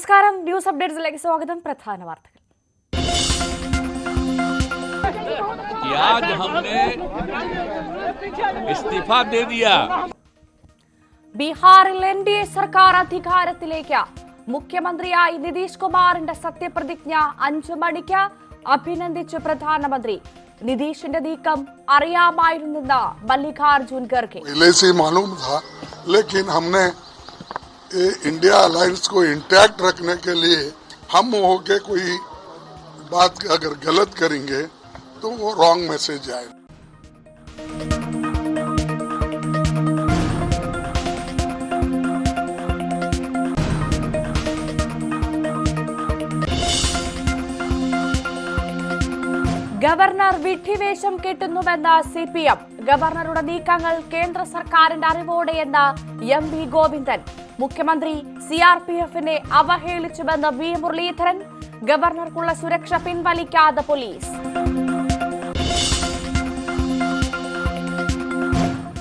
നമസ്കാരം, ന്യൂസ് അപ്ഡേറ്റ്സിലേക്ക് സ്വാഗതം. പ്രധാന വാർത്തകൾ. आज हमने इस्तीफा दे दिया. ബീഹാറിൽ എൻഡിഎ സർക്കാർ അധികാരത്തിലേക്ക്. മുഖ്യമന്ത്രിയായി നിതീഷ് കുമാറിന്റെ സത്യപ്രതിജ്ഞ 5 മണിക്ക്. അഭിനന്ദിച്ചു പ്രധാനമന്ത്രി. നിതീഷിന്റെ നീക്കം അറിയാമായിരുന്നെന്ന് മല്ലികാർജുൻ ഖർഗെ. पहले से मालूम था, लेकिन हमने इंडिया अलायंस को इंटैक्ट रखने के लिए हम होके कोई बात अगर गलत करेंगे तो वो रॉन्ग मैसेज आए. ഗവർണർ വിഡ്ഢിവേഷം കെട്ടുന്നുവെന്ന് സിപിഎം. ഗവർണറുടെ നീക്കങ്ങൾ കേന്ദ്ര സർക്കാരിന്റെ അറിവോടെയെന്ന് എം വി ഗോവിന്ദൻ. മുഖ്യമന്ത്രി സിആർപിഎഫിനെ അവഹേളിച്ചുവെന്ന് വി മുരളീധരൻ. ഗവർണർക്കുള്ള സുരക്ഷ പിൻവലിക്കാതെ പോലീസ്.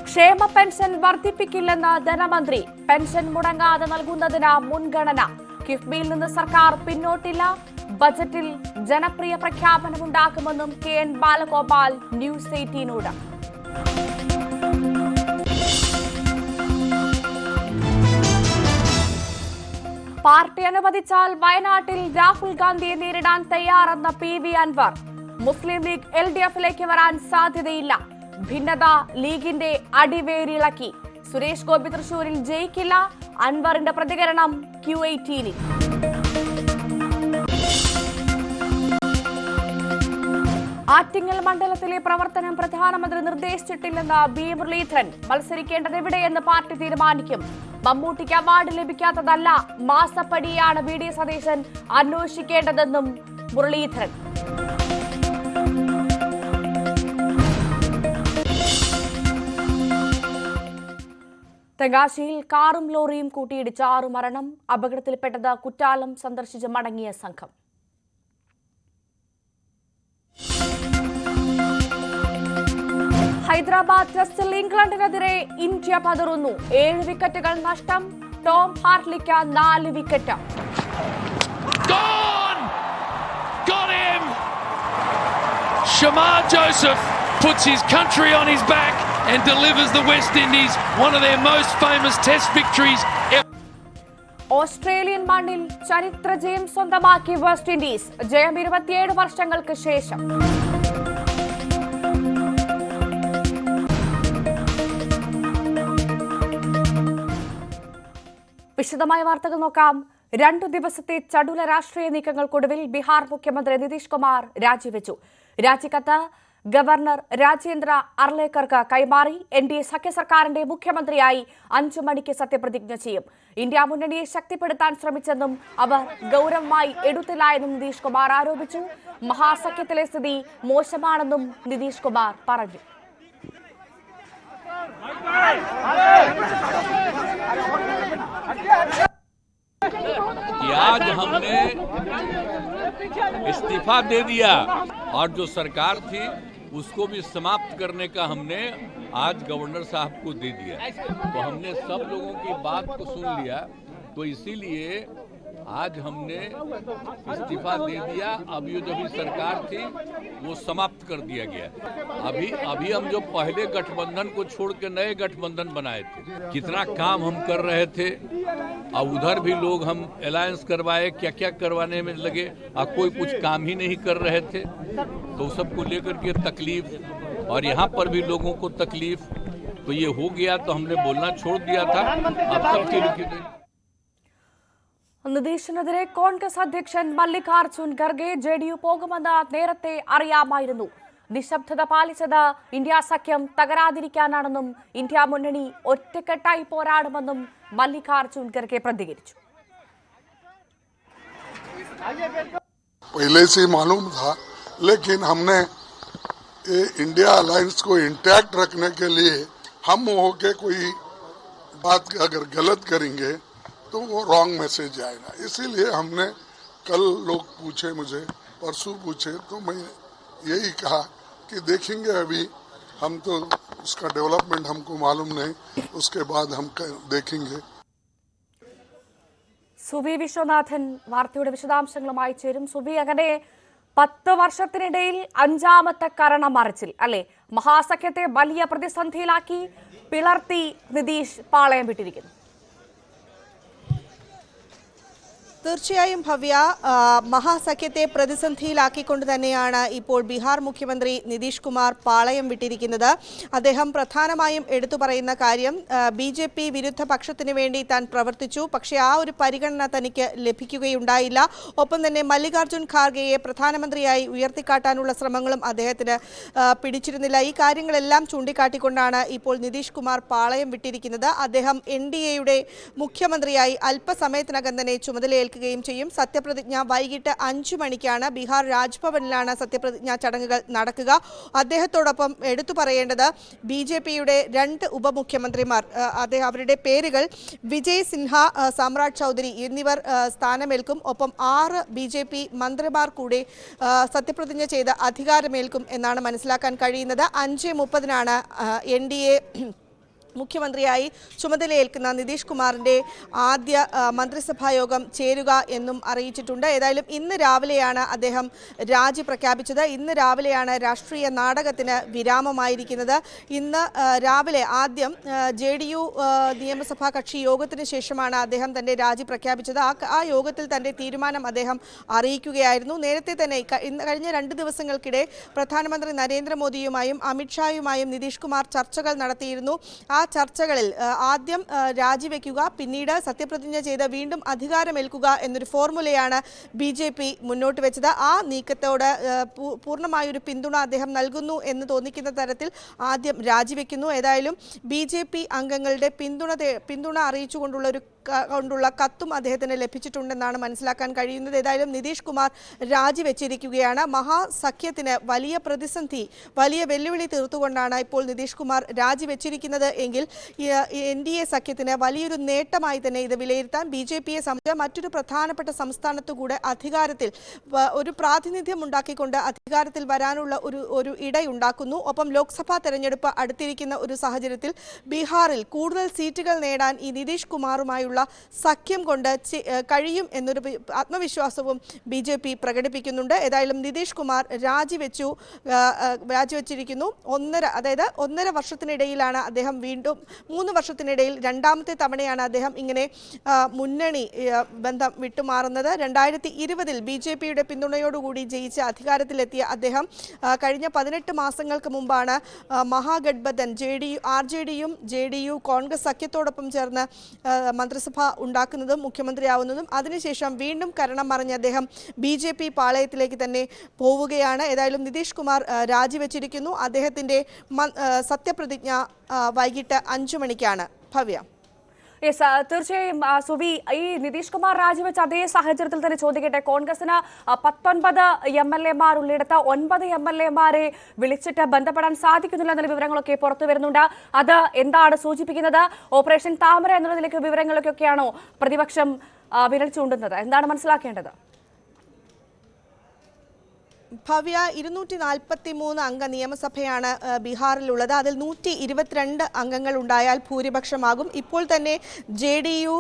ക്ഷേമ പെൻഷൻ വർദ്ധിപ്പിക്കില്ലെന്ന് ധനമന്ത്രി. പെൻഷൻ മുടങ്ങാതെ നൽകുന്നതിന് മുൻഗണന. കിഫ്ബിയിൽ നിന്ന് സർക്കാർ പിന്നോട്ടില്ല. ബജറ്റിൽ ജനപ്രിയ പ്രഖ്യാപനമുണ്ടാക്കുമെന്നും കെ എൻ ബാലഗോപാൽ ന്യൂസ് 18നോട്. പാർട്ടി അനുവദിച്ചാൽ വയനാട്ടിൽ രാഹുൽ ഗാന്ധിയെ നേരിടാൻ തയ്യാറെന്ന PV അൻവർ. മുസ്ലിം ലീഗ് LDFിലേക്ക് വരാൻ സാധ്യതയില്ല. ഭിന്നത ലീഗിന്റെ അടിവേരിളക്കി. സുരേഷ് ഗോപി തൃശൂരിൽ ജയിക്കില്ല. അൻവറിന്റെ പ്രതികരണം Q18. ആറ്റിങ്ങൽ മണ്ഡലത്തിലെ പ്രവർത്തനം പ്രധാനമന്ത്രി നിർദ്ദേശിച്ചിട്ടില്ലെന്ന് വി മുരളീധരൻ. മത്സരിക്കേണ്ടത് എവിടെയെന്ന് പാർട്ടി തീരുമാനിക്കും. മമ്മൂട്ടിക്ക് അവാർഡ് ലഭിക്കാത്തതല്ല, മാസപ്പടിയാണ് VD സതീശൻ അന്വേഷിക്കേണ്ടതെന്നും മുരളീധരൻ. തെങ്കാശിയിൽ കാറും ലോറിയും കൂട്ടിയിടിച്ച് 6 മരണം. അപകടത്തിൽപ്പെട്ടത് കുറ്റാലം സന്ദർശിച്ച് മടങ്ങിയ സംഘം. ഹൈദരാബാദ് ടെസ്റ്റിൽ ഇംഗ്ലണ്ടിനെതിരെ ഇന്ത്യ പതറുന്നു. 7 വിക്കറ്റുകൾ നഷ്ടം. ടോം ഹാർട്ട്ലിക്ക് 4 wicket. Shamar Joseph puts his country on his back and delivers the West Indies one of their most famous test victories ever. Australian മണ്ണിൽ ചരിത്ര ജയം സ്വന്തമാക്കി വെസ്റ്റ് ഇൻഡീസ്. ജയം 27 വർഷങ്ങൾക്ക് ശേഷം. വിശദമായ വാർത്തകൾ നോക്കാം. 2 ദിവസത്തെ ചടുല രാഷ്ട്രീയ നീക്കങ്ങൾക്കൊടുവിൽ ബീഹാർ മുഖ്യമന്ത്രി നിതീഷ് കുമാർ രാജിവെച്ചു. രാജിക്കത്ത് ഗവർണർ രാജേന്ദ്ര അർലേക്കർക്ക് കൈമാറി. NDA സഖ്യ സർക്കാരിന്റെ മുഖ്യമന്ത്രിയായി 5 മണിക്ക് സത്യപ്രതിജ്ഞ ചെയ്യും. ഇന്ത്യ മുന്നണിയെ ശക്തിപ്പെടുത്താൻ ശ്രമിച്ചെന്നും അവർ ഗൌരവമായി എടുത്തില്ല എന്നും നിതീഷ് കുമാർ ആരോപിച്ചു. മഹാസഖ്യത്തിലെ സ്ഥിതി മോശമാണെന്നും നിതീഷ് കുമാർ പറഞ്ഞു. आज हमने इस्तीफा दे दिया और जो सरकार थी उसको भी समाप्त करने का हमने आज गवर्नर साहब को दे दिया. तो हमने सब लोगों की बात को सुन लिया, तो इसीलिए आज हमने इस्तीफा दे दिया. अब ये जो भी सरकार थी वो समाप्त कर दिया गया. अभी हम जो पहले गठबंधन को छोड़ के नए गठबंधन बनाए थे, कितना काम हम कर रहे थे. और उधर भी लोग हम अलायंस करवाए, क्या क्या करवाने में लगे और कोई कुछ काम ही नहीं कर रहे थे. तो सबको लेकर के तकलीफ और यहाँ पर भी लोगों को तकलीफ. तो ये हो गया तो हमने बोलना छोड़ दिया था. अब सबके लिए നിതീഷിനെതിരെ കോൺഗ്രസ് അധ്യക്ഷൻ മല്ലികാർജുൻ ഖർഗെ JDU പോകുമെന്ന് നേരത്തെ അറിയാമായിരുന്നു. നിശബ്ദത പാലിച്ചത് ഇന്ത്യ സഖ്യം തകരാതിരിക്കാനാണെന്നും ഇന്ത്യ മുന്നണി ഒറ്റക്കെട്ടായി പോരാടുമെന്നും മല്ലികാർജുൻ ഖർഗെ പ്രതികരിച്ചു. पहले से मालूम था, लेकिन हमने इंडिया अलायंस को इंटैक्ट रखने के लिए हम होके कोई बात अगर गलत करेंगे तो वो रॉन्ग मैसेज आएगा. इसीलिए हमने कल लोग पूछे मुझे, परसों पूछे, तो मैं यही कहा कि देखेंगे. अभी हम तो उसका डेवलपमेंट हमको मालूम नहीं, उसके बाद हम देखेंगे. സുവി വിശ്വനാഥൻ വാർത്തയുടെ വിശദാംശങ്ങളുമായി ചേരും. സുവി, അങ്ങനെ 10 വർഷത്തിനിടയിൽ 5ാമത്തെ കരണമറിച്ചിൽ അല്ലെ, മഹാസഖ്യത്തെ വലിയ പ്രതിസന്ധിയിലാക്കി പിളർത്തി നിതീഷ് പാളയം വിട്ടിരിക്കുന്നു. തീർച്ചയായും ഭവ്യ, മഹാസഖ്യത്തെ പ്രതിസന്ധിയിലാക്കിക്കൊണ്ട് തന്നെയാണ് ഇപ്പോൾ ബീഹാർ മുഖ്യമന്ത്രി നിതീഷ് കുമാർ പാളയം വിട്ടിരിക്കുന്നത്. അദ്ദേഹം പ്രധാനമായും എടുത്തു പറയുന്ന കാര്യം BJP വിരുദ്ധ പക്ഷത്തിന് വേണ്ടി താൻ പ്രവർത്തിച്ചു, പക്ഷേ ആ ഒരു പരിഗണന തനിക്ക് ലഭിക്കുകയുണ്ടായില്ല. ഒപ്പം തന്നെ മല്ലികാർജുൻ ഖാർഗെയെ പ്രധാനമന്ത്രിയായി ഉയർത്തിക്കാട്ടാനുള്ള ശ്രമങ്ങളും അദ്ദേഹത്തിന് പിടിച്ചിരുന്നില്ല. ഈ കാര്യങ്ങളെല്ലാം ചൂണ്ടിക്കാട്ടിക്കൊണ്ടാണ് ഇപ്പോൾ നിതീഷ് കുമാർ പാളയം വിട്ടിരിക്കുന്നത്. അദ്ദേഹം NDAയുടെ മുഖ്യമന്ത്രിയായി അല്പസമയത്തിനകം തന്നെ ചുമതലയേൽക്കും ചെയ്യും. സത്യപ്രതിജ്ഞ വൈകിട്ട് 5 മണിക്കാണ് ബീഹാർ രാജ്ഭവനിലാണ് സത്യപ്രതിജ്ഞാ ചടങ്ങുകൾ നടക്കുക. അദ്ദേഹത്തോടൊപ്പം എടുത്തു പറയേണ്ടത് BJPയുടെ 2 ഉപമുഖ്യമന്ത്രിമാർ, അവരുടെ പേരുകൾ വിജയ് സിൻഹ, സാമ്രാജ് ചൗധരി എന്നിവർ സ്ഥാനമേൽക്കും. ഒപ്പം 6 BJP മന്ത്രിമാർ കൂടി സത്യപ്രതിജ്ഞ ചെയ്ത് അധികാരമേൽക്കും എന്നാണ് മനസ്സിലാക്കാൻ കഴിയുന്നത്. 5:30 NDA മുഖ്യമന്ത്രിയായി ചുമതലയേൽക്കുന്ന നിതീഷ് കുമാറിന്റെ ആദ്യ മന്ത്രിസഭാ യോഗം ചേരുക എന്നും അറിയിച്ചിട്ടുണ്ട്. ഏതായാലും ഇന്ന് രാവിലെയാണ് അദ്ദേഹം രാജി പ്രഖ്യാപിച്ചത്. ഇന്ന് രാവിലെയാണ് രാഷ്ട്രീയ നാടകത്തിന് വിരാമമായിരിക്കുന്നത്. ഇന്ന് രാവിലെ ആദ്യം JDU നിയമസഭാ കക്ഷി യോഗത്തിന് ശേഷമാണ് അദ്ദേഹം തന്റെ രാജി പ്രഖ്യാപിച്ചത്. ആ യോഗത്തിൽ തന്റെ തീരുമാനം അദ്ദേഹം അറിയിക്കുകയായിരുന്നു. നേരത്തെ തന്നെ കഴിഞ്ഞ 2 ദിവസങ്ങൾക്കിടെ പ്രധാനമന്ത്രി നരേന്ദ്രമോദിയുമായും അമിത്ഷായുമായും നിതീഷ് കുമാർ ചർച്ചകൾ നടത്തിയിരുന്നു. ആ ചർച്ചകളിൽ ആദ്യം രാജിവെക്കുക, പിന്നീട് സത്യപ്രതിജ്ഞ ചെയ്ത് വീണ്ടും അധികാരമേൽക്കുക എന്നൊരു ഫോർമുലയാണ് BJP മുന്നോട്ട് വെച്ചത്. ആ നീക്കത്തോട് പൂർണ്ണമായൊരു പിന്തുണ അദ്ദേഹം നൽകുന്നു എന്ന് തോന്നിക്കുന്ന തരത്തിൽ ആദ്യം രാജിവെക്കുന്നു. ഏതായാലും BJP അംഗങ്ങളുടെ പിന്തുണ അറിയിച്ചുകൊണ്ടുള്ള കത്തും അദ്ദേഹത്തിന് ലഭിച്ചിട്ടുണ്ടെന്നാണ് മനസ്സിലാക്കാൻ കഴിയുന്നത്. ഏതായാലും നിതീഷ് കുമാർ രാജിവെച്ചിരിക്കുകയാണ്. മഹാസഖ്യത്തിന് വലിയ പ്രതിസന്ധി, വലിയ വെല്ലുവിളി തീർത്തുകൊണ്ടാണ് ഇപ്പോൾ നിതീഷ് കുമാർ രാജിവെച്ചിരിക്കുന്നത് എങ്കിൽ NDA സഖ്യത്തിന് വലിയൊരു നേട്ടമായി തന്നെ ഇത് വിലയിരുത്താൻ BJPയെ സംബന്ധിച്ച് മറ്റൊരു പ്രധാനപ്പെട്ട സംസ്ഥാനത്തുകൂടെ അധികാരത്തിൽ ഒരു പ്രാതിനിധ്യം ഉണ്ടാക്കിക്കൊണ്ട് അധികാരത്തിൽ വരാനുള്ള ഒരു ഇടയുണ്ടാക്കുന്നു. ഒപ്പം ലോക്സഭാ തെരഞ്ഞെടുപ്പ് അടുത്തിരിക്കുന്ന ഒരു സാഹചര്യത്തിൽ ബീഹാറിൽ കൂടുതൽ സീറ്റുകൾ നേടാൻ ഈ നിതീഷ് കുമാറുമായുള്ള സഖ്യം കൊണ്ട് കഴിയും എന്നൊരു ആത്മവിശ്വാസവും BJP പ്രകടിപ്പിക്കുന്നുണ്ട്. ഏതായാലും നിതീഷ് കുമാർ രാജിവെച്ചിരിക്കുന്നു. 1.5 വർഷത്തിനിടയിലാണ് അദ്ദേഹം വീണ്ടും 3 വർഷത്തിനിടയിൽ 2ാമത്തെ തവണയാണ് അദ്ദേഹം ഇങ്ങനെ മുന്നണി ബന്ധം വിട്ടുമാറുന്നത്. 2020 BJPയുടെ പിന്തുണയോടുകൂടി ജയിച്ച് അധികാരത്തിലെത്തിയ അദ്ദേഹം കഴിഞ്ഞ 18 മാസങ്ങൾക്ക് മുമ്പാണ് മഹാഗഡ്ബന്ധൻ RJDയും JDU കോൺഗ്രസ് സഖ്യത്തോടൊപ്പം ചേർന്ന് മന്ത്രിസഭ ഉണ്ടാക്കുന്നതും മുഖ്യമന്ത്രിയാവുന്നതും. അതിനുശേഷം വീണ്ടും കരണം മറിഞ്ഞ് അദ്ദേഹം BJP പാളയത്തിലേക്ക് തന്നെ പോവുകയാണ്. ഏതായാലും നിതീഷ് കുമാർ രാജിവെച്ചിരിക്കുന്നു. അദ്ദേഹത്തിന്റെ സത്യപ്രതിജ്ഞ വൈകിട്ട് 5 മണിക്കാണ്. ഭവ്യ, തീർച്ചയായും സുവി, ഈ നിതീഷ് കുമാർ രാജിവെച്ച അതേ സാഹചര്യത്തിൽ തന്നെ ചോദിക്കട്ടെ, കോൺഗ്രസിന് 19 MLA-മാർ ഉള്ളിടത്ത് 9 MLA-മാരെ വിളിച്ചിട്ട് ബന്ധപ്പെടാൻ സാധിക്കുന്നില്ല എന്നുള്ള വിവരങ്ങളൊക്കെ പുറത്തു വരുന്നുണ്ട്. അത് എന്താണ് സൂചിപ്പിക്കുന്നത്? ഓപ്പറേഷൻ താമര എന്നുള്ളതിലേക്ക് വിവരങ്ങളൊക്കെയാണോ പ്രതിപക്ഷം വിരൽ ചൂണ്ടുന്നത്? എന്താണ് മനസ്സിലാക്കേണ്ടത്? ഭവ്യ, 243 അംഗ നിയമസഭയാണ് ബീഹാറിലുള്ളത്. അതിൽ 122 അംഗങ്ങൾ ഉണ്ടായാൽ ഭൂരിപക്ഷമാകും. ഇപ്പോൾ തന്നെ JDU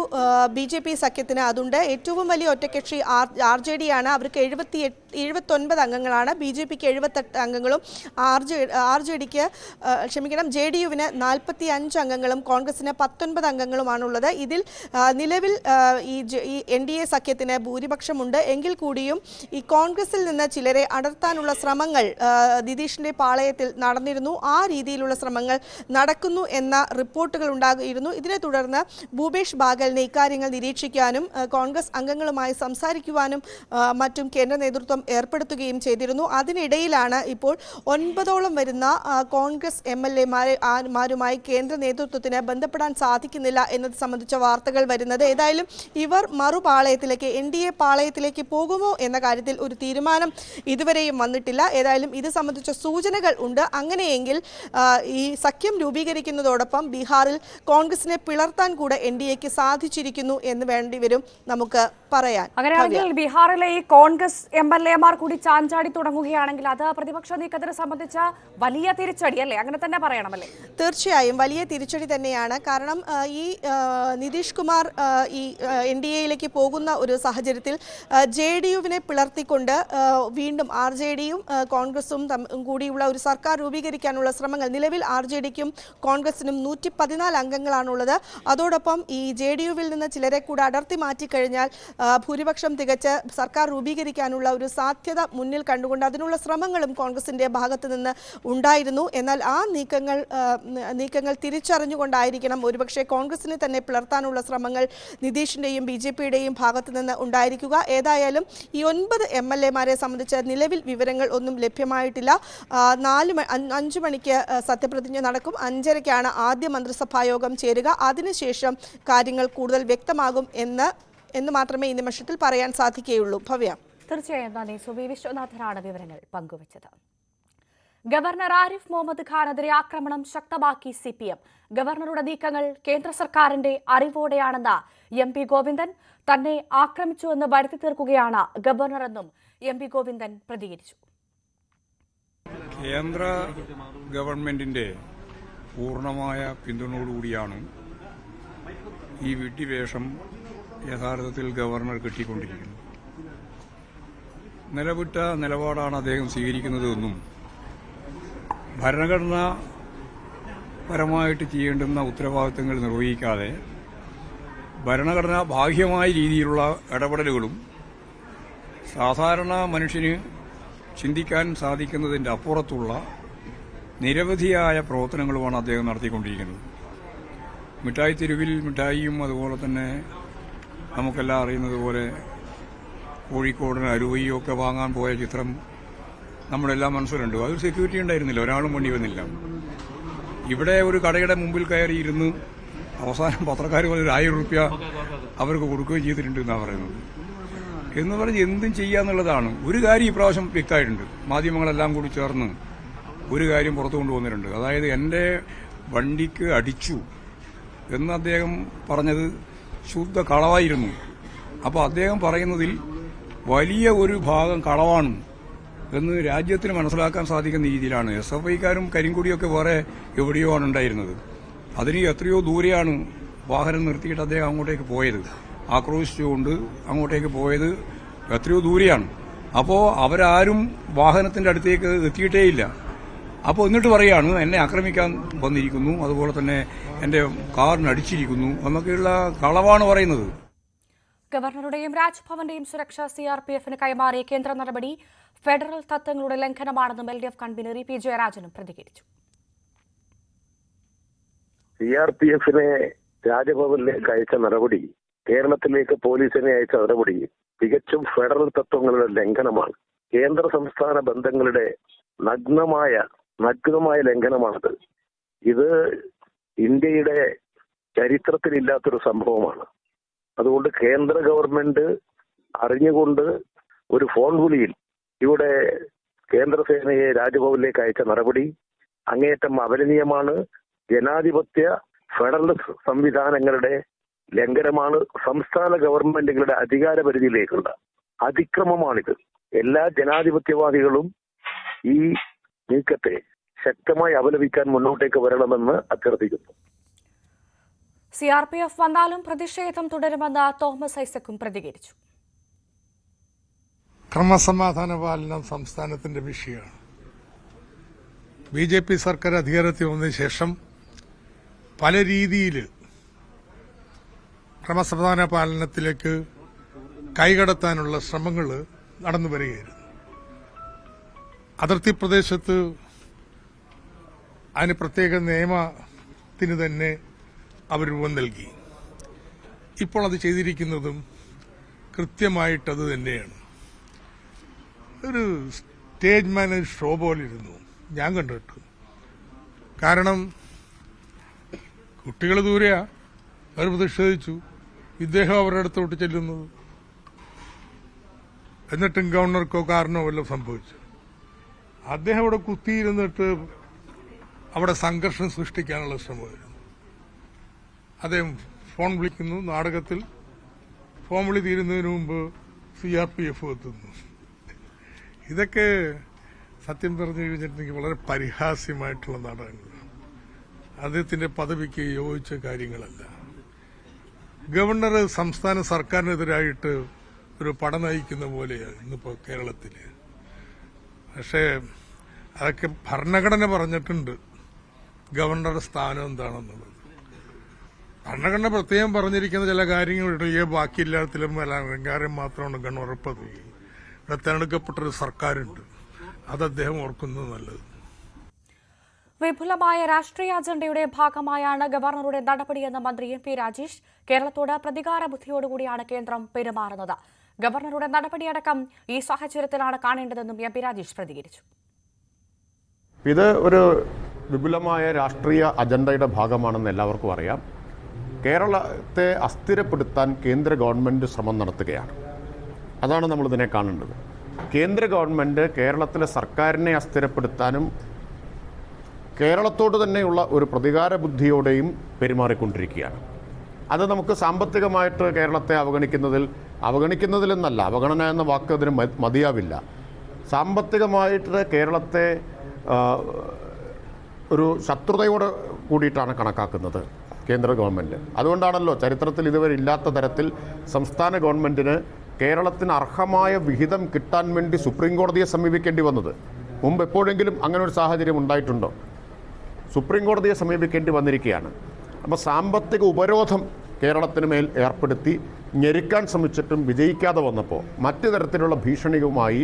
BJP സഖ്യത്തിന് അതുണ്ട്. ഏറ്റവും വലിയ ഒറ്റക്കക്ഷി RJD ആണ്. അവർക്ക് 79 അംഗങ്ങളാണ്. BJPക്ക് 78 അംഗങ്ങളും JDUവിന് 45 അംഗങ്ങളും കോൺഗ്രസിന് 19 അംഗങ്ങളുമാണുള്ളത്. ഇതിൽ നിലവിൽ ഈ NDA സഖ്യത്തിന് ഭൂരിപക്ഷമുണ്ട് എങ്കിൽ കൂടിയും ഈ കോൺഗ്രസിൽ നിന്ന് ചിലരെ അടർത്താനുള്ള ശ്രമങ്ങൾ നിതീഷിന്റെ പാളയത്തിൽ നടന്നിരുന്നു. ആ രീതിയിലുള്ള ശ്രമങ്ങൾ നടക്കുന്നു എന്ന റിപ്പോർട്ടുകൾ ഉണ്ടായിരുന്നു. ഇതിനെ തുടർന്ന് ഭൂപേഷ് ബാഗലിനെ ഇക്കാര്യങ്ങൾ നിരീക്ഷിക്കാനും കോൺഗ്രസ് അംഗങ്ങളുമായി സംസാരിക്കുവാനും മറ്റും കേന്ദ്ര നേതൃത്വം ഏർപ്പെടുത്തുകയും ചെയ്തിരുന്നു. അതിനിടയിലാണ് ഇപ്പോൾ 9ഓളം വരുന്ന കോൺഗ്രസ് MLA-മാരുമായി കേന്ദ്ര നേതൃത്വത്തിന് ബന്ധപ്പെടാൻ സാധിക്കുന്നില്ല എന്നത് സംബന്ധിച്ച വാർത്തകൾ വരുന്നത്. ഏതായാലും ഇവർ മറുപാളയത്തിലേക്ക് NDA പാളയത്തിലേക്ക് പോകുമോ എന്ന കാര്യത്തിൽ ഒരു തീരുമാനം ഇതുവരെയും വന്നിട്ടില്ല. ഏതായാലും ഇത് സംബന്ധിച്ച സൂചനകൾ ഉണ്ട്. അങ്ങനെയെങ്കിൽ ഈ സഖ്യം രൂപീകരിക്കുന്നതോടൊപ്പം ബീഹാറിൽ കോൺഗ്രസിനെ പിളർത്താൻ കൂടെ NDAക്ക് സാധിച്ചിരിക്കുന്നു എന്ന് വേണ്ടി വരും നമുക്ക് പറയാൻ. അങ്ങനെയാണെങ്കിൽ ബീഹാറിലെ ഈ കോൺഗ്രസ് MLA-മാർ കൂടി ചാഞ്ചാടി തുടങ്ങുകയാണെങ്കിൽ അത് പ്രതിപക്ഷ നീക്കത്തിനെ സംബന്ധിച്ച വലിയ തിരിച്ചടി അല്ലേ? അങ്ങനെ തന്നെ പറയണമല്ലേ? തീർച്ചയായും വലിയ തിരിച്ചടി തന്നെയാണ്. കാരണം ഈ നിതീഷ് കുമാർ ഈ NDA-യിലേക്ക് പോകുന്ന ഒരു സാഹചര്യത്തിൽ JDU-വിനെ പിളർത്തിക്കൊണ്ട് വീണ്ടും RJD-യും കോൺഗ്രസും കൂടിയുള്ള ഒരു സർക്കാർ രൂപീകരിക്കാനുള്ള ശ്രമങ്ങൾ. നിലവിൽ RJD-ക്കും കോൺഗ്രസിനും 114 അംഗങ്ങളാണുള്ളത്. അതോടൊപ്പം ഈ JDU-വിൽ നിന്ന് ചിലരെ കൂടെ അടർത്തി മാറ്റിക്കഴിഞ്ഞാൽ ഭൂരിപക്ഷം തികച്ച് സർക്കാർ രൂപീകരിക്കാനുള്ള ഒരു സാധ്യത മുന്നിൽ കണ്ടുകൊണ്ട് അതിനുള്ള ശ്രമങ്ങളും കോൺഗ്രസിന്റെ ഭാഗത്തു നിന്ന് ഉണ്ടായിരുന്നു. എന്നാൽ ആ നീക്കങ്ങൾ തിരിച്ചറിഞ്ഞുകൊണ്ടായിരിക്കണം ഒരുപക്ഷെ കോൺഗ്രസിനെ തന്നെ പിളർത്താനുള്ള ശ്രമങ്ങൾ നിതീഷിന്റെയും BJP-യുടെയും ഭാഗത്തു നിന്ന് ഉണ്ടായിരിക്കുക. ഏതായാലും ഈ 9 MLA-മാരെ സംബന്ധിച്ച് നിലവിൽ വിവരങ്ങൾ ഒന്നും ലഭ്യമായിട്ടില്ല. 5 മണിക്ക് സത്യപ്രതിജ്ഞ നടക്കും. 5:30-ക്കാണ് ആദ്യ മന്ത്രിസഭാ യോഗം ചേരുക. അതിനുശേഷം കാര്യങ്ങൾ കൂടുതൽ വ്യക്തമാകും എന്ന് മാത്രമേ ഈ നിമിഷത്തിൽ പറയാൻ സാധിക്കുകയുള്ളൂ. ഭവ്യ, തീർച്ചയായും നന്ദി. സുബി വിശ്വനാഥനാണ് വിവരങ്ങൾ പങ്കുവച്ചത്. ഗവർണർ ആരിഫ് മുഹമ്മദ് ഖാനെതിരെ ആക്രമണം ശക്തമാക്കി CPM. ഗവർണറുടെ നീക്കങ്ങൾ കേന്ദ്ര സർക്കാരിന്റെ അറിവോടെയാണെന്ന് MP ഗോവിന്ദൻ. തന്നെ ആക്രമിച്ചുവെന്ന് വരുത്തി തീർക്കുകയാണ് ഗവർണറെന്നും MP ഗോവിന്ദൻ പ്രതികരിച്ചു. കേന്ദ്ര ഗവൺമെന്റിന്റെ പൂർണ്ണമായ പിന്തുണയോടുകൂടിയാണ് ഈ വിഡ്ഢിവേഷം യഥാർത്ഥത്തിൽ ഗവർണർ കെട്ടിക്കൊണ്ടിരിക്കുന്നത്. നിലവിട്ട നിലപാടാണ് അദ്ദേഹം സ്വീകരിക്കുന്നതെന്നും ഭരണഘടനാപരമായിട്ട് ചെയ്യേണ്ടുന്ന ഉത്തരവാദിത്തങ്ങൾ നിർവഹിക്കാതെ ഭരണഘടനാ ബാഹ്യമായ രീതിയിലുള്ള ഇടപെടലുകളും സാധാരണ മനുഷ്യന് ചിന്തിക്കാൻ സാധിക്കുന്നതിൻ്റെ അപ്പുറത്തുള്ള നിരവധിയായ പ്രവർത്തനങ്ങളുമാണ് അദ്ദേഹം നടത്തിക്കൊണ്ടിരിക്കുന്നത്. മിഠായി തെരുവിൽ മിഠായിയും അതുപോലെ തന്നെ നമുക്കെല്ലാം അറിയുന്നത് പോലെ കോഴിക്കോടിന് അരുവയും ഒക്കെ വാങ്ങാൻ പോയ ചിത്രം നമ്മളെല്ലാം മനസ്സിലുണ്ട്. അതൊരു സെക്യൂരിറ്റി ഉണ്ടായിരുന്നില്ല, ഒരാളും വേണ്ടി വന്നില്ല. ഇവിടെ ഒരു കടയുടെ മുമ്പിൽ കയറിയിരുന്ന് അവസാനം പത്രക്കാർ പോലെ 1000 രൂപ അവർക്ക് കൊടുക്കുകയും ചെയ്തിട്ടുണ്ട് എന്നാണ് പറയുന്നത്. എന്ന് പറഞ്ഞ് എന്തും ചെയ്യാന്നുള്ളതാണ്. ഒരു കാര്യം ഇപ്രാവശ്യം വ്യക്തമായിട്ടുണ്ട്. മാധ്യമങ്ങളെല്ലാം കൂടി ചേർന്ന് ഒരു കാര്യം പുറത്തു കൊണ്ടുവന്നിട്ടുണ്ട്. അതായത് എൻ്റെ വണ്ടിക്ക് അടിച്ചു എന്ന് അദ്ദേഹം പറഞ്ഞത് ശുദ്ധ കളവായിരുന്നു. അപ്പോൾ അദ്ദേഹം പറയുന്നതിൽ വലിയ ഒരു ഭാഗം കളവാണ് എന്ന് രാജ്യത്തിന് മനസ്സിലാക്കാൻ സാധിക്കുന്ന രീതിയിലാണ്. SFIക്കാരും കരിങ്കൊടിയൊക്കെ വേറെ എവിടെയോ ആണ് ഉണ്ടായിരുന്നത്. അതിന് എത്രയോ ദൂരെയാണ് വാഹനം നിർത്തിയിട്ട് അദ്ദേഹം അങ്ങോട്ടേക്ക് പോയത്. ആക്രോശിച്ചുകൊണ്ട് അങ്ങോട്ടേക്ക് പോയത് എത്രയോ ദൂരെയാണ്. അപ്പോൾ അവരാരും വാഹനത്തിന്റെ അടുത്തേക്ക് എത്തിയിട്ടേയില്ല. അപ്പോൾ എന്നിട്ട് പറയാണ് എന്നെ ആക്രമിക്കാൻ വന്നിരിക്കുന്നു, അതുപോലെ തന്നെ എന്റെ കാറിന് അടിച്ചിരിക്കുന്നു എന്നൊക്കെയുള്ള കളവാണ് പറയുന്നത്. ഗവർണറുടെയും രാജ്ഭവന്റെയും സുരക്ഷ CRPF-ന് കൈമാറിയ കേന്ദ്ര നടപടി ഫെഡറൽ തത്വങ്ങളുടെ ലംഘനമാണെന്നും LDF കൺവീനർ EP ജയരാജനും പ്രതികരിച്ചു. CRPF-നെ രാജ്ഭവനിലേക്ക് അയച്ച നടപടി, കേരളത്തിലേക്ക് പോലീസിനെ അയച്ച നടപടി തികച്ചും ഫെഡറൽ തത്വങ്ങളുടെ ലംഘനമാണ്. കേന്ദ്ര സംസ്ഥാന ബന്ധങ്ങളുടെ നഗ്നമായ ലംഘനമാണത്. ഇത് ഇന്ത്യയുടെ ചരിത്രത്തിലില്ലാത്തൊരു സംഭവമാണ്. അതുകൊണ്ട് കേന്ദ്ര ഗവൺമെന്റ് അറിഞ്ഞുകൊണ്ട് ഒരു ഫോൺ വിളിയിൽ ഇവിടെ കേന്ദ്രസേനയെ രാജ്ഭവനിലേക്ക് അയച്ച നടപടി അങ്ങേയറ്റം അപലനീയമാണ്. ജനാധിപത്യ ഫെഡറൽ സംവിധാനങ്ങളുടെ ലംഘനമാണ്. സംസ്ഥാന ഗവൺമെന്റുകളുടെ അധികാര പരിധിയിലേക്കുള്ള അതിക്രമമാണിത്. എല്ലാ ജനാധിപത്യവാദികളും ഈ നീക്കത്തെ ശക്തമായി അപലപിക്കാൻ മുന്നോട്ടേക്ക് വരണമെന്ന് അഭ്യർത്ഥിക്കുന്നു. CRPF വന്നാലും പ്രതിഷേധം തുടരുമെന്ന് തോമസ് ഐസക്കും പ്രതികരിച്ചു. ക്രമസമാധാന പാലനം സംസ്ഥാനത്തിന്റെ വിഷയമാണ്. BJP സർക്കാർ അധികാരത്തിൽ വന്നതിന് ശേഷം പല രീതിയിൽ ക്രമസമാധാന പാലനത്തിലേക്ക് കൈകടത്താനുള്ള ശ്രമങ്ങൾ നടന്നു വരികയായിരുന്നു. അതിർത്തി പ്രദേശത്ത് അതിന് പ്രത്യേക നിയമത്തിന് തന്നെ അവർ രൂപം നൽകി. ഇപ്പോൾ അത് ചെയ്തിരിക്കുന്നതും കൃത്യമായിട്ടത് തന്നെയാണ്. ഒരു സ്റ്റേജ് മാനേജ് ഷോ പോലെ ഇരുന്നു ഞാൻ കണ്ടിട്ട്. കാരണം കുട്ടികൾ ദൂരെയാ, അവർ പ്രതിഷേധിച്ചു, ഇദ്ദേഹം അവരുടെ അടുത്തോട്ട് ചെല്ലുന്നത്, എന്നിട്ടും ഗവർണർക്കോ കാരണോ വല്ലതും സംഭവിച്ചു. അദ്ദേഹം അവിടെ കുത്തിയിരുന്നിട്ട് അവിടെ സംഘർഷം സൃഷ്ടിക്കാനുള്ള ശ്രമമായിരുന്നു. അദ്ദേഹം ഫോൺ വിളിക്കുന്നു, നാടകത്തിൽ ഫോം വിളി തീരുന്നതിന് മുമ്പ് CRPF എത്തുന്നു. ഇതൊക്കെ സത്യം പറഞ്ഞു കഴിഞ്ഞിട്ടുണ്ടെങ്കിൽ വളരെ പരിഹാസ്യമായിട്ടുള്ള നാടകങ്ങളാണ്. അദ്ദേഹത്തിന്റെ പദവിക്ക് യോജിച്ച കാര്യങ്ങളല്ല. ഗവർണർ സംസ്ഥാന സർക്കാരിനെതിരായിട്ട് ഒരു പട നയിക്കുന്ന പോലെയാണ് ഇന്നിപ്പോൾ കേരളത്തിൽ. പക്ഷേ അതൊക്കെ ഭരണഘടന പറഞ്ഞിട്ടുണ്ട് ഗവർണറുടെ സ്ഥാനം എന്താണെന്നുള്ളത്. ഭരണഘടന പ്രത്യേകം പറഞ്ഞിരിക്കുന്ന ചില കാര്യങ്ങളുണ്ട്. ബാക്കിയില്ലാത്തിലും അലങ്കാരം മാത്രമാണ് ഗവർണർ പദവി. ഇവിടെ തെരഞ്ഞെടുക്കപ്പെട്ടൊരു സർക്കാരുണ്ട്. അത് അദ്ദേഹം ഓർക്കുന്നത് നല്ലത്. വിപുലമായ രാഷ്ട്രീയ അജണ്ടയുടെ ഭാഗമായാണ് ഗവർണറുടെ നടപടിയെന്ന മന്ത്രി MP രാജേഷ്. കേരളത്തോട് പ്രതികാര ബുദ്ധിയോടുകൂടിയാണ് കേന്ദ്രം പെരുമാറുന്നത്. ഗവർണറുടെ നടപടിയടക്കം ഈ സാഹചര്യത്തിലാണ് കാണേണ്ടതെന്നും MP രാജേഷ് പ്രതികരിച്ചു. ഇത് ഒരു വിപുലമായ രാഷ്ട്രീയ അജണ്ടയുടെ ഭാഗമാണെന്ന് എല്ലാവർക്കും അറിയാം. കേരളത്തെ അസ്ഥിരപ്പെടുത്താൻ കേന്ദ്ര ഗവൺമെൻറ് ശ്രമം നടത്തുകയാണ്. അതാണ് നമ്മളിതിനെ കാണേണ്ടത്. കേന്ദ്ര ഗവൺമെൻറ് കേരളത്തിലെ സർക്കാരിനെ അസ്ഥിരപ്പെടുത്താനും കേരളത്തോട് തന്നെയുള്ള ഒരു പ്രതികാര ബുദ്ധിയോടെയും പെരുമാറിക്കൊണ്ടിരിക്കുകയാണ്. അത് നമുക്ക് സാമ്പത്തികമായിട്ട് കേരളത്തെ അവഗണിക്കുന്നതിലെന്നല്ല, അവഗണന എന്ന വാക്ക് അതിന് മതിയാവില്ല. സാമ്പത്തികമായിട്ട് കേരളത്തെ ഒരു ശത്രുതയോട് കൂടിയിട്ടാണ് കണക്കാക്കുന്നത് കേന്ദ്ര ഗവൺമെൻറ്. അതുകൊണ്ടാണല്ലോ ചരിത്രത്തിൽ ഇതുവരെ ഇല്ലാത്ത തരത്തിൽ സംസ്ഥാന ഗവൺമെൻറ്റിന് കേരളത്തിന് അർഹമായ വിഹിതം കിട്ടാൻ വേണ്ടി സുപ്രീം കോടതിയെ സമീപിക്കേണ്ടി വന്നത്. മുമ്പ് എപ്പോഴെങ്കിലും അങ്ങനെ ഒരു സാഹചര്യം ഉണ്ടായിട്ടുണ്ടോ? സുപ്രീം കോടതിയെ സമീപിക്കേണ്ടി വന്നിരിക്കുകയാണ്. അപ്പോൾ സാമ്പത്തിക ഉപരോധം കേരളത്തിന് മേൽ ഏർപ്പെടുത്തി ഞെരുക്കാൻ ശ്രമിച്ചിട്ടും വിജയിക്കാതെ വന്നപ്പോൾ മറ്റു തരത്തിലുള്ള ഭീഷണിയുമായി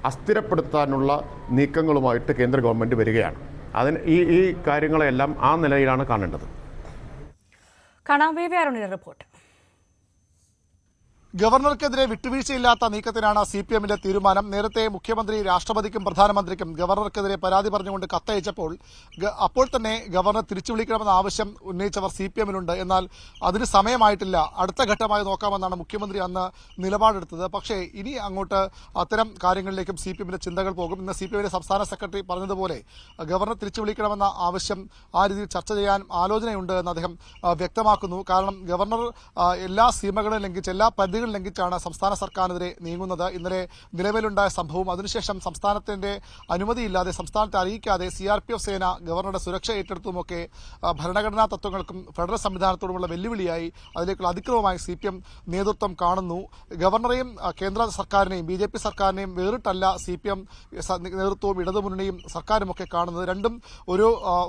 അസ്ഥിരപ്പെടുത്താനുള്ള നീക്കങ്ങളുമായിട്ട് കേന്ദ്ര ഗവൺമെൻറ് വരികയാണ്. അതിന് ഈ കാര്യങ്ങളെല്ലാം ആ നിലയിലാണ് കാണേണ്ടത്. റിപ്പോർട്ട്. ഗവർണർക്കെതിരെ വിട്ടുവീഴ്ചയില്ലാത്ത നീക്കത്തിനാണ് CPMന്റെ തീരുമാനം. നേരത്തെ മുഖ്യമന്ത്രി രാഷ്ട്രപതിക്കും പ്രധാനമന്ത്രിക്കും ഗവർണർക്കെതിരെ പരാതി പറഞ്ഞുകൊണ്ട് കത്തയച്ചപ്പോൾ അപ്പോൾ തന്നെ ഗവർണർ തിരിച്ചു വിളിക്കണമെന്ന ആവശ്യം ഉന്നയിച്ചവർ CPMലുണ്ട്. എന്നാൽ അതിന് സമയമായിട്ടില്ല, അടുത്ത ഘട്ടമായി നോക്കാമെന്നാണ് മുഖ്യമന്ത്രി അന്ന് നിലപാടെടുത്തത്. പക്ഷേ ഇനി അങ്ങോട്ട് അത്തരം കാര്യങ്ങളിലേക്കും CPMന്റെ ചിന്തകൾ പോകും. ഇന്ന് CPMന്റെ സംസ്ഥാന സെക്രട്ടറി പറഞ്ഞതുപോലെ ഗവർണർ തിരിച്ചു വിളിക്കണമെന്ന ആവശ്യം ആ രീതിയിൽ ചർച്ച ചെയ്യാൻ ആലോചനയുണ്ട് എന്ന് അദ്ദേഹം വ്യക്തമാക്കുന്നു. കാരണം ഗവർണർ എല്ലാ സീമകളും ലംഘിച്ച് എല്ലാ പരിധികളും ലംഘിച്ചാണ് സംസ്ഥാന സർക്കാരിനെതിരെ നീങ്ങുന്നത്. ഇന്നലെ നിലവിലുണ്ടായ സംഭവം, അതിനുശേഷം സംസ്ഥാനത്തിന്റെ അനുമതിയില്ലാതെ, സംസ്ഥാനത്തെ അറിയിക്കാതെ CRPF സേന ഗവർണറുടെ സുരക്ഷ ഏറ്റെടുത്തുമൊക്കെ ഭരണഘടനാ തത്വങ്ങൾക്കും ഫെഡറൽ സംവിധാനത്തോടുമുള്ള വെല്ലുവിളിയായി, അതിലേക്കുള്ള അതിക്രമമായി CPM നേതൃത്വം കാണുന്നു. ഗവർണറെയും കേന്ദ്ര സർക്കാരിനെയും BJP സർക്കാരിനെയും വേറിട്ടല്ല CPM നേതൃത്വവും ഇടതുമുന്നണിയും സർക്കാരുമൊക്കെ കാണുന്നത്. രണ്ടും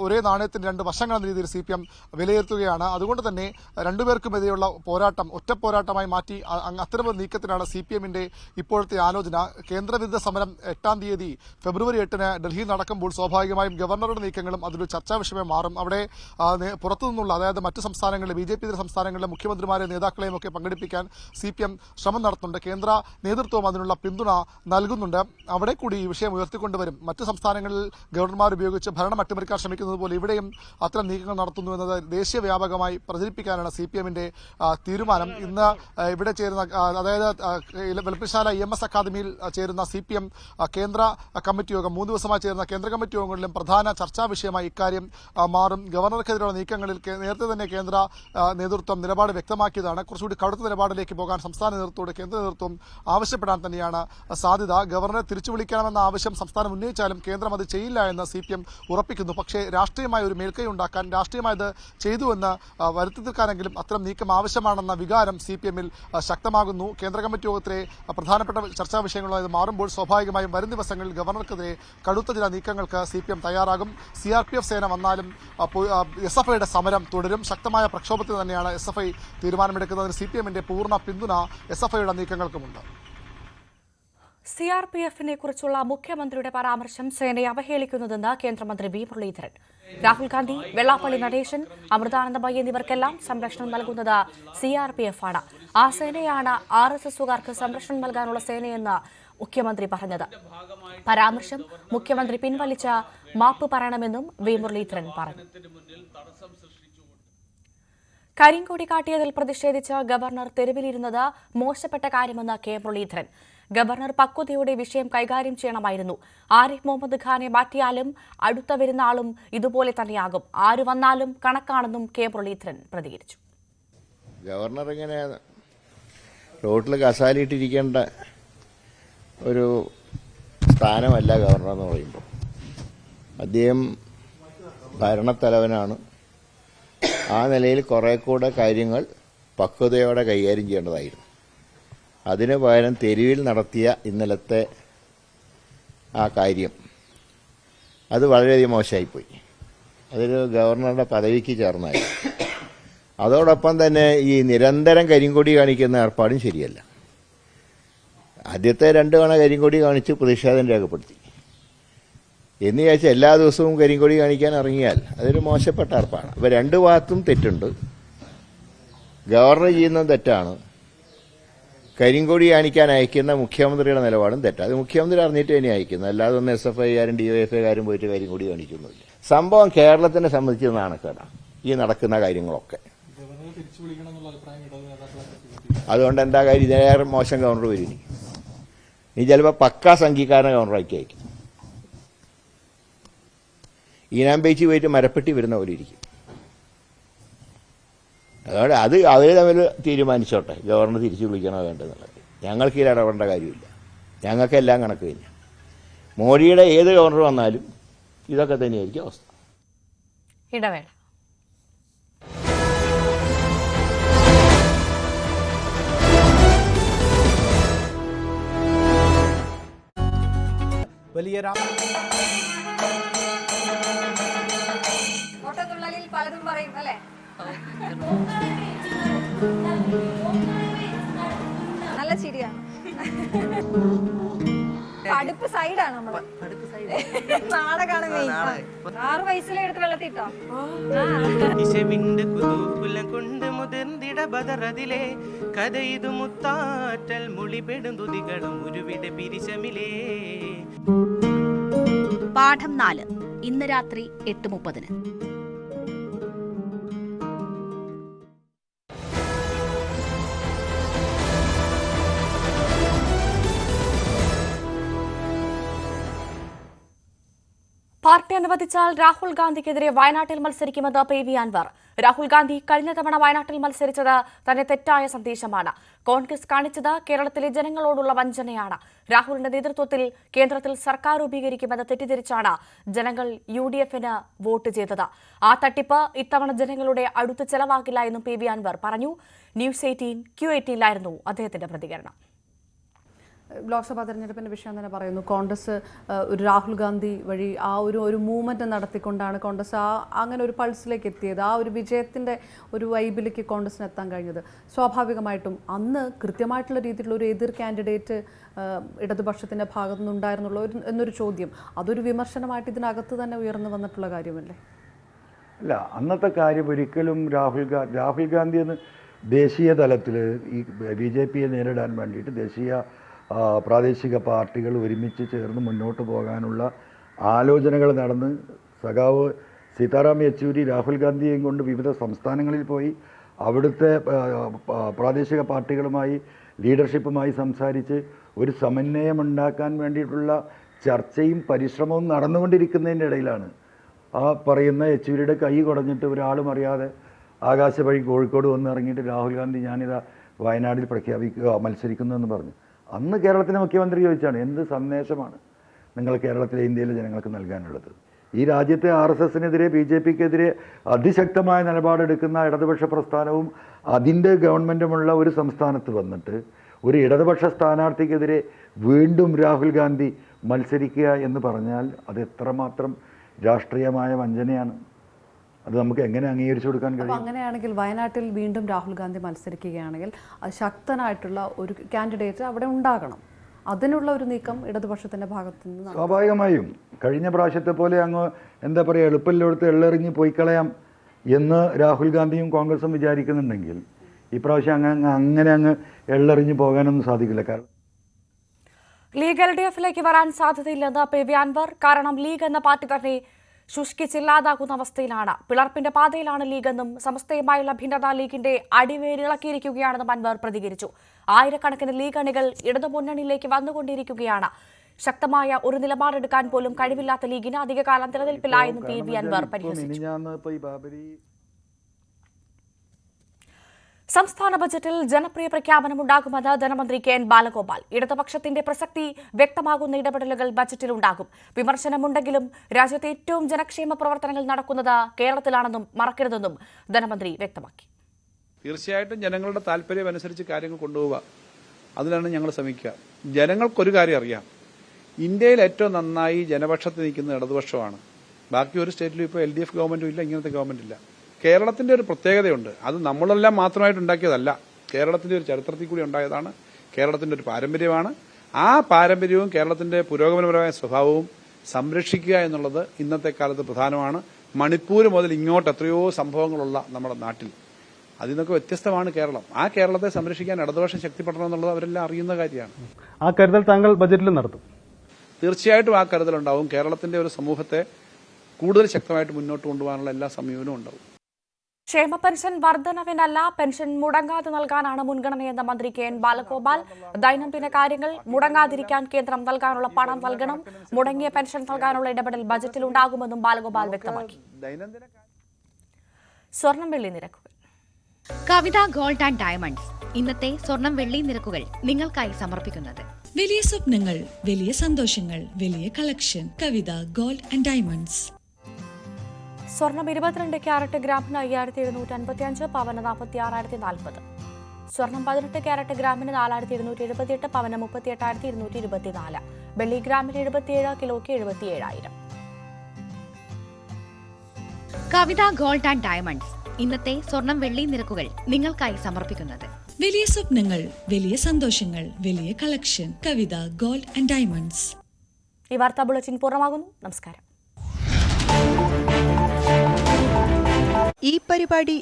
ഒരേ നാണയത്തിന്റെ രണ്ട് വശങ്ങൾ എന്ന രീതിയിൽ CPM വിലയിരുത്തുകയാണ്. അതുകൊണ്ട് തന്നെ രണ്ടുപേർക്കുമെതിരെയുള്ള പോരാട്ടം ഒറ്റ പോരാട്ടമായി മാറ്റി അത്തരമൊരു നീക്കത്തിനാണ് CPMന്റെ ഇപ്പോഴത്തെ ആലോചന. കേന്ദ്രവിരുദ്ധ സമരം 8-ാം തീയതി ഫെബ്രുവരി 8-ന് ഡൽഹിയിൽ നടക്കുമ്പോൾ സ്വാഭാവികമായും ഗവർണറുടെ നീക്കങ്ങളും അതൊരു ചർച്ചാ വിഷയമായി മാറും. അവിടെ പുറത്തുനിന്നുള്ള, അതായത് മറ്റ് സംസ്ഥാനങ്ങളിലെ BJP ഇതര സംസ്ഥാനങ്ങളിലെ മുഖ്യമന്ത്രിമാരെ നേതാക്കളെയും ഒക്കെ പങ്കെടുപ്പിക്കാൻ CPM ശ്രമം നടത്തുന്നുണ്ട്. കേന്ദ്ര നേതൃത്വം അതിനുള്ള പിന്തുണ നൽകുന്നുണ്ട്. അവിടെ കൂടി ഈ വിഷയം ഉയർത്തിക്കൊണ്ടുവരും. മറ്റ് സംസ്ഥാനങ്ങളിൽ ഗവർണർമാർ ഉപയോഗിച്ച് ഭരണം അട്ടിമറിക്കാൻ ശ്രമിക്കുന്നത് പോലെ ഇവിടെയും അത്തരം നീക്കങ്ങൾ നടത്തുന്നു എന്നത് ദേശീയ വ്യാപകമായി പ്രചരിപ്പിക്കാനാണ് CPMന്റെ തീരുമാനം. ഇന്ന് ഇവിടെ ചേരുന്ന, അതായത് വെളുപ്പിശാല EMS അക്കാദമിയിൽ ചേരുന്ന CPM കേന്ദ്ര കമ്മിറ്റി യോഗം, 3 ദിവസമായി ചേരുന്ന കേന്ദ്ര കമ്മിറ്റി യോഗങ്ങളിലും പ്രധാന ചർച്ചാ വിഷയമായി ഇക്കാര്യം മാറും. ഗവർണർക്കെതിരെയുള്ള നീക്കങ്ങളിൽ നേരത്തെ തന്നെ കേന്ദ്ര നേതൃത്വം നിലപാട് വ്യക്തമാക്കിയതാണ്. കുറച്ചുകൂടി കടുത്ത നിലപാടിലേക്ക് പോകാൻ സംസ്ഥാന നേതൃത്വത്തോട് കേന്ദ്ര നേതൃത്വം ആവശ്യപ്പെടാൻ തന്നെയാണ് സാധ്യത. ഗവർണറെ തിരിച്ചു വിളിക്കണമെന്ന ആവശ്യം സംസ്ഥാനം ഉന്നയിച്ചാലും കേന്ദ്രം അത് ചെയ്യില്ല എന്ന് CPM ഉറപ്പിക്കുന്നു. പക്ഷേ രാഷ്ട്രീയമായ ഒരു മേൽക്കൈ ഉണ്ടാക്കാൻ, രാഷ്ട്രീയമായത് ചെയ്തുവെന്ന് വരുത്തി തീർക്കാനെങ്കിലും അത്തരം നീക്കം ആവശ്യമാണെന്ന വികാരം CPMൽ ശക്തമാകുന്നു. കേന്ദ്ര കമ്മിറ്റി യോഗത്തിലെ പ്രധാനപ്പെട്ട ചർച്ചാ വിഷയങ്ങളായത് മാറുമ്പോൾ സ്വാഭാവികമായും വരും ദിവസങ്ങളിൽ ഗവർണർക്കെതിരെ കടുത്ത ചില നീക്കങ്ങൾക്ക് CPM തയ്യാറാകും. CRPF സേന വന്നാലും SFIയുടെ സമരം തുടരും. ശക്തമായ പ്രക്ഷോഭത്തിൽ തന്നെയാണ് SFI തീരുമാനമെടുക്കുന്നതിന് CPMന്റെ പൂർണ്ണ പിന്തുണ SFIയുടെ നീക്കങ്ങൾക്കുമുണ്ട്. CRPFനെ കുറിച്ചുള്ള മുഖ്യമന്ത്രിയുടെ പരാമർശം സേനയെ അവഹേളിക്കുന്നതെന്ന് കേന്ദ്രമന്ത്രി V. മുരളീധരൻ. രാഹുൽ ഗാന്ധി, വെള്ളാപ്പള്ളി നടേശൻ, അമൃതാനന്ദമയി എന്നിവർക്കെല്ലാം സംരക്ഷണം നൽകുന്നത് CRPF ആണ്. ആ സേനയാണ് RSSകാർക്ക് സംരക്ഷണം നൽകാനുള്ള സേനയെന്ന് മുഖ്യമന്ത്രി പറഞ്ഞത്. പരാമർശം മുഖ്യമന്ത്രി പിൻവലിച്ച മാപ്പ് പറയണമെന്നും V. മുരളീധരൻ പറഞ്ഞു. കരിങ്കൊടി കാട്ടിയതിൽ പ്രതിഷേധിച്ച് ഗവർണർ തെരുവിലിരുന്നത് മോശപ്പെട്ട കാര്യമെന്ന് K. മുരളീധരൻ. ഗവർണർ പക്വതയോടെ വിഷയം കൈകാര്യം ചെയ്യണമായിരുന്നു. ആരിഫ് മുഹമ്മദ് ഖാനെ മാറ്റിയാലും അടുത്ത വരുന്ന ആളും ഇതുപോലെ തന്നെയാകും. ആര് വന്നാലും കണക്കാണെന്നും K. മുരളീധരൻ പ്രതികരിച്ചു. ഗവർണർ ഇങ്ങനെ റോട്ടിൽ കസാലിയിട്ടിരിക്കേണ്ട ഒരു സ്ഥാനമല്ല ഗവർണർ എന്ന് പറയുമ്പോൾ. അദ്ദേഹം ഭരണത്തലവനാണ്. ആ നിലയിൽ കുറെ കൂടെ കാര്യങ്ങൾ പക്വതയോടെ കൈകാര്യം ചെയ്യേണ്ടതായിരുന്നു. അതിന് പകരം തെരുവിൽ നടത്തിയ ഇന്നലത്തെ ആ കാര്യം അത് വളരെയധികം മോശമായിപ്പോയി. അതൊരു ഗവർണറുടെ പദവിക്ക് ചേർന്നായിരുന്നു. അതോടൊപ്പം തന്നെ ഈ നിരന്തരം കരിങ്കൊടി കാണിക്കുന്ന ഏർപ്പാടും ശരിയല്ല. ആദ്യത്തെ 2 തവണ കരിങ്കൊടി കാണിച്ച് പ്രതിഷേധം രേഖപ്പെടുത്തി എന്ന് ചോദിച്ചാൽ എല്ലാ ദിവസവും കരിങ്കൊടി കാണിക്കാൻ ഇറങ്ങിയാൽ അതൊരു മോശപ്പെട്ട ഏർപ്പാടാണ്. അപ്പോൾ 2 ഭാഗത്തും തെറ്റുണ്ട്. ഗവർണർ ചെയ്യുന്നതും തെറ്റാണ്. കരിങ്കൊടി കാണിക്കാൻ അയക്കുന്ന മുഖ്യമന്ത്രിയുടെ നിലപാടും തെറ്റാണ്. അത് മുഖ്യമന്ത്രി അറിഞ്ഞിട്ട് തന്നെ അയക്കുന്നത്, അല്ലാതെ ഒന്ന് SFIക്കാരും DYFIക്കാരും പോയിട്ട് കരിങ്കൊടി കാണിക്കുന്നില്ല. സംഭവം കേരളത്തിനെ സംബന്ധിച്ച് നാണക്കേടാണ് ഈ നടക്കുന്ന കാര്യങ്ങളൊക്കെ. അതുകൊണ്ട് എന്താ കാര്യം? ഇതിനേറെ മോശം ഗവർണർ വരും. നീ ചിലപ്പോൾ പക്കാ സംഘീകാരനെ ഗവർണറാക്കി അയക്കും. ഈനാം പേച്ചി പോയിട്ട് മരപ്പെട്ടി വരുന്ന പോലെ ഇരിക്കും. അതുകൊണ്ട് അത് അവർ തമ്മിൽ തീരുമാനിച്ചോട്ടെ, ഗവർണർ തിരിച്ചു വിളിക്കണോ വേണ്ടെന്നുള്ളത്. ഞങ്ങൾക്ക് ഇതിൽ ഇടപെടേണ്ട കാര്യമില്ല. ഞങ്ങൾക്കെല്ലാം കണക്ക് തന്നെ. മോഡിയുടെ ഏത് ഗവർണർ വന്നാലും ഇതൊക്കെ തന്നെയായിരിക്കും അവസ്ഥ. ഇടവേള. വലിയ പലതും പറയും അല്ലേ? നല്ല ചിരിയാണ്. അടുപ്പ് സൈഡാണ് നമ്മള്. നാടകാണ് 6 വയസ്സിലെ എടുത്ത് വെള്ളത്തിട്ടോ. കൊണ്ട് മുതിർന്നിട ബദറതിലെ കഥ ഇത് മുത്താറ്റൽ മുളിപെടും തുതികളും ഉരുവിട പിരിശമിലേ. പാഠം 4 ഇന്ന് രാത്രി 8:30. പാർട്ടി അനുവദിച്ചാൽ രാഹുൽ ഗാന്ധിക്കെതിരെ വയനാട്ടിൽ മത്സരിക്കുമെന്ന് PV അൻവർ. രാഹുൽ ഗാന്ധി കഴിഞ്ഞ തവണ വയനാട്ടിൽ മത്സരിച്ചത് തന്നെ തെറ്റായ സന്ദേശമാണ്. കോൺഗ്രസ് കാണിച്ചത് കേരളത്തിലെ ജനങ്ങളോടുള്ള വഞ്ചനയാണ്. രാഹുലിന്റെ നേതൃത്വത്തിൽ കേന്ദ്രത്തിൽ സർക്കാർ രൂപീകരിക്കുമെന്ന് തെറ്റിദ്ധരിച്ചാണ് ജനങ്ങൾ UDF-ന് വോട്ട് ചെയ്തത്. ആ തട്ടിപ്പ് ഇത്തവണ ജനങ്ങളുടെ അടുത്ത് ചെലവാകില്ല എന്നും PV അൻവർ പറഞ്ഞു. ന്യൂസ് 18 Q18-ലായിരുന്നു അദ്ദേഹത്തിന്റെ പ്രതികരണം. ലോക്സഭാ തെരഞ്ഞെടുപ്പിന്റെ വിഷയം തന്നെ പറയുന്നു. കോൺഗ്രസ് ഒരു രാഹുൽ ഗാന്ധി വഴി ആ ഒരു മൂവ്മെന്റ് നടത്തിക്കൊണ്ടാണ് കോൺഗ്രസ് അങ്ങനെ ഒരു പൾസിലേക്ക് എത്തിയത്. ആ ഒരു വിജയത്തിന്റെ ഒരു വൈബിലേക്ക് കോൺഗ്രസിന് എത്താൻ കഴിഞ്ഞത്. സ്വാഭാവികമായിട്ടും അന്ന് കൃത്യമായിട്ടുള്ള രീതിയിലുള്ള ഒരു എതിർ കാൻഡിഡേറ്റ് ഇടതുപക്ഷത്തിന്റെ ഭാഗത്തു നിന്നുണ്ടായിരുന്നുള്ളൂ എന്നൊരു ചോദ്യം, അതൊരു വിമർശനമായിട്ട് ഇതിനകത്ത് തന്നെ ഉയർന്നു വന്നിട്ടുള്ള കാര്യമല്ലേ? അല്ല, അന്നത്തെ കാര്യം ഒരിക്കലും രാഹുൽ ഗാന്ധി എന്ന് ദേശീയ തലത്തിൽ ഈ BJPയെ നേരിടാൻ വേണ്ടിയിട്ട് ദേശീയ പ്രാദേശിക പാർട്ടികൾ ഒരുമിച്ച് ചേർന്ന് മുന്നോട്ട് പോകാനുള്ള ആലോചനകൾ നടന്ന് സഖാവ് സീതാറാം യെച്ചൂരി രാഹുൽ ഗാന്ധിയെയും കൊണ്ട് വിവിധ സംസ്ഥാനങ്ങളിൽ പോയി അവിടുത്തെ പ്രാദേശിക പാർട്ടികളുമായി ലീഡർഷിപ്പുമായി സംസാരിച്ച് ഒരു സമന്വയമുണ്ടാക്കാൻ വേണ്ടിയിട്ടുള്ള ചർച്ചയും പരിശ്രമവും നടന്നുകൊണ്ടിരിക്കുന്നതിൻ്റെ ഇടയിലാണ് ആ പറയുന്ന യെച്ചൂരിയുടെ കൈ കുടഞ്ഞിട്ട് ഒരാളും അറിയാതെ ആകാശ വഴി കോഴിക്കോട് വന്ന് ഇറങ്ങിയിട്ട് രാഹുൽ ഗാന്ധി ഞാനിതാ വയനാട്ടിൽ മത്സരിക്കുന്നു എന്ന് പറഞ്ഞു. അന്ന് കേരളത്തിലെ മുഖ്യമന്ത്രി ചോദിച്ചാണ്, എന്ത് സന്ദേശമാണ് നിങ്ങൾ കേരളത്തിലെ ഇന്ത്യയിലെ ജനങ്ങൾക്ക് നൽകാനുള്ളത്? ഈ രാജ്യത്തെ RSSനെതിരെ BJPക്കെതിരെ അതിശക്തമായ നിലപാടെടുക്കുന്ന ഇടതുപക്ഷ പ്രസ്ഥാനവും അതിൻ്റെ ഗവൺമെൻറ്റുമുള്ള ഒരു സംസ്ഥാനത്ത് വന്നിട്ട് ഒരു ഇടതുപക്ഷ സ്ഥാനാർത്ഥിക്കെതിരെ വീണ്ടും രാഹുൽ ഗാന്ധി മത്സരിക്കുക എന്ന് പറഞ്ഞാൽ അത് എത്രമാത്രം രാഷ്ട്രീയമായ വഞ്ചനയാണ്. അത് നമുക്ക് എങ്ങനെ അംഗീകരിച്ചു കൊടുക്കാൻ കഴിയും? അങ്ങനെയാണെങ്കിൽ വയനാട്ടിൽ വീണ്ടും രാഹുൽ ഗാന്ധി മത്സരിക്കുകയാണെങ്കിൽ ശക്തനായിട്ടുള്ള ഒരു കാൻഡിഡേറ്റ് അവിടെ ഉണ്ടാകണം. അതിനുള്ള ഒരു നീക്കം ഇടതുപക്ഷത്തിന്റെ ഭാഗത്തു നിന്ന് സ്വാഭാവികമായും കഴിഞ്ഞ പ്രാവശ്യത്തെ പോലെ അങ്ങ് എന്താ പറയുക എളുപ്പമില്ലെടുത്ത് എള്ളെറിഞ്ഞ് പോയി കളയാം എന്ന് രാഹുൽ ഗാന്ധിയും കോൺഗ്രസും വിചാരിക്കുന്നുണ്ടെങ്കിൽ ഇപ്രാവശ്യം അങ്ങനെ അങ്ങ് എള്ളെറിഞ്ഞ് പോകാനൊന്നും സാധിക്കില്ല. കാരണം ലീഗ് LDF-ലേക്ക് വരാൻ സാധ്യതയില്ലെന്ന് PV അൻവർ. കാരണം ലീഗ് എന്ന പാർട്ടി തന്നെ ശുഷ്കിച്ചില്ലാതാകുന്ന അവസ്ഥയിലാണ്. പിളർപ്പിന്റെ പാതയിലാണ് ലീഗെന്നും സമസ്തയുമായുള്ള ഭിന്നത ലീഗിന്റെ അടിവേരിളക്കിയിരിക്കുകയാണെന്നും അൻവർ പ്രതികരിച്ചു. ആയിരക്കണക്കിന് ലീഗ് അണികൾ ഇടതുമുന്നണിയിലേക്ക് വന്നുകൊണ്ടിരിക്കുകയാണ്. ശക്തമായ ഒരു നിലപാടെടുക്കാൻ പോലും കഴിവില്ലാത്ത ലീഗിന് അധികകാലം നിലനിൽപ്പില്ലായെന്നും PV അൻവർ പരിഹസിച്ചു. സംസ്ഥാന ബജറ്റിൽ ജനപ്രിയ പ്രഖ്യാപനമുണ്ടാകുമെന്ന് ധനമന്ത്രി കെ എൻ ബാലഗോപാൽ. ഇടതുപക്ഷത്തിന്റെ പ്രസക്തി വ്യക്തമാകുന്ന ഇടപെടലുകൾ ബജറ്റിലുണ്ടാകും. വിമർശനമുണ്ടെങ്കിലും രാജ്യത്തെ ഏറ്റവും ജനക്ഷേമ പ്രവർത്തനങ്ങൾ നടക്കുന്നത് കേരളത്തിലാണെന്നും മറക്കരുതെന്നും ധനമന്ത്രി വ്യക്തമാക്കി. തീർച്ചയായിട്ടും ജനങ്ങളുടെ താല്പര്യം അനുസരിച്ച് കാര്യങ്ങൾ കൊണ്ടുപോവുക, അതിലാണ് ഞങ്ങൾ ശ്രമിക്കുക. ജനങ്ങൾക്കൊരു കാര്യം അറിയാം, ഇന്ത്യയിൽ ഏറ്റവും നന്നായി ജനപക്ഷത്ത് നിൽക്കുന്ന ഇടതുപക്ഷമാണ്. ബാക്കി ഒരു സ്റ്റേറ്റിലും ഇപ്പോൾ LDF ഗവൺമെന്റും ഇല്ല, ഇങ്ങനത്തെ ഗവൺമെന്റ് ഇല്ല. കേരളത്തിന്റെ ഒരു പ്രത്യേകതയുണ്ട്, അത് നമ്മളെല്ലാം മാത്രമായിട്ട് ഉണ്ടാക്കിയതല്ല, കേരളത്തിന്റെ ഒരു ചരിത്രത്തിൽ കൂടി ഉണ്ടായതാണ്, കേരളത്തിന്റെ ഒരു പാരമ്പര്യമാണ്. ആ പാരമ്പര്യവും കേരളത്തിന്റെ പുരോഗമനപരമായ സ്വഭാവവും സംരക്ഷിക്കുക എന്നുള്ളത് ഇന്നത്തെ കാലത്ത് പ്രധാനമാണ്. മണിപ്പൂർ മുതൽ ഇങ്ങോട്ട് എത്രയോ സംഭവങ്ങളുള്ള നമ്മുടെ നാട്ടിൽ അതിൽ നിന്നൊക്കെ വ്യത്യസ്തമാണ് കേരളം. ആ കേരളത്തെ സംരക്ഷിക്കാൻ ഇടതുപക്ഷം ശക്തിപ്പെടണം എന്നുള്ളത് അവരെല്ലാം അറിയുന്ന കാര്യമാണ്. ആ കരുതൽ താങ്കൾ ബജറ്റിൽ നടത്തും? തീർച്ചയായിട്ടും ആ കരുതലുണ്ടാവും. കേരളത്തിന്റെ ഒരു സമൂഹത്തെ കൂടുതൽ ശക്തമായിട്ട് മുന്നോട്ട് കൊണ്ടുപോകാനുള്ള എല്ലാ സമീപനവും ഉണ്ടാവും. ക്ഷേമ പെൻഷൻ വർധനവിനല്ല, പെൻഷൻ മുടങ്ങാതെ നൽകാനാണ് മുൻഗണനയെന്ന മന്ത്രി കെ എൻ ബാലഗോപാൽ. ദൈനംദിന കാര്യങ്ങൾ മുടങ്ങാതിരിക്കാൻ കേന്ദ്രം നൽകാനുള്ള പണം നൽകണം. മുടങ്ങിയ പെൻഷൻ നൽകാനുള്ള ഇടപെടൽ ബജറ്റിലുണ്ടാകുമെന്നും ബാലഗോപാൽ വ്യക്തമാക്കി. സ്വർണം വെള്ളി നിരക്കുകൾ. കവിത ഗോൾഡ് ആൻഡ് ഡയമണ്ട്സ് ഇന്നത്തെ സ്വർണം വെള്ളി നിരക്കുകൾ നിങ്ങൾക്കായി സമർപ്പിക്കുന്നത്. വലിയ സ്വപ്നങ്ങൾ, വലിയ സന്തോഷങ്ങൾ, വലിയ collection. Kavitha gold and diamonds. സ്വർണം 22 ക്യാരറ്റ് ഗ്രാമിന് 5755, പവന് 46,040. സ്വർണം 18 ക്യാരറ്റ് ഗ്രാമിന് 4278, പവന് 38,224. വെള്ളി ഗ്രാമിന് 77, കിലോയ്ക്ക് 77,000. കവിത ഗോൾഡ് ആൻഡ് ഡയമണ്ട്സ് ഇന്നത്തെ സ്വർണം വെള്ളി നിരക്കുകൾ നിങ്ങൾക്കായി സമർപ്പിക്കുന്നത്. വലിയ സ്വപ്നങ്ങൾ, വലിയ സന്തോഷങ്ങൾ, വലിയ collection. Kavitha gold and diamonds. ഈ വാർത്താ ബുള്ളറ്റിൻ പൂർണ്ണമാകുന്നു. നമസ്കാരം. ഈ പരിപാടി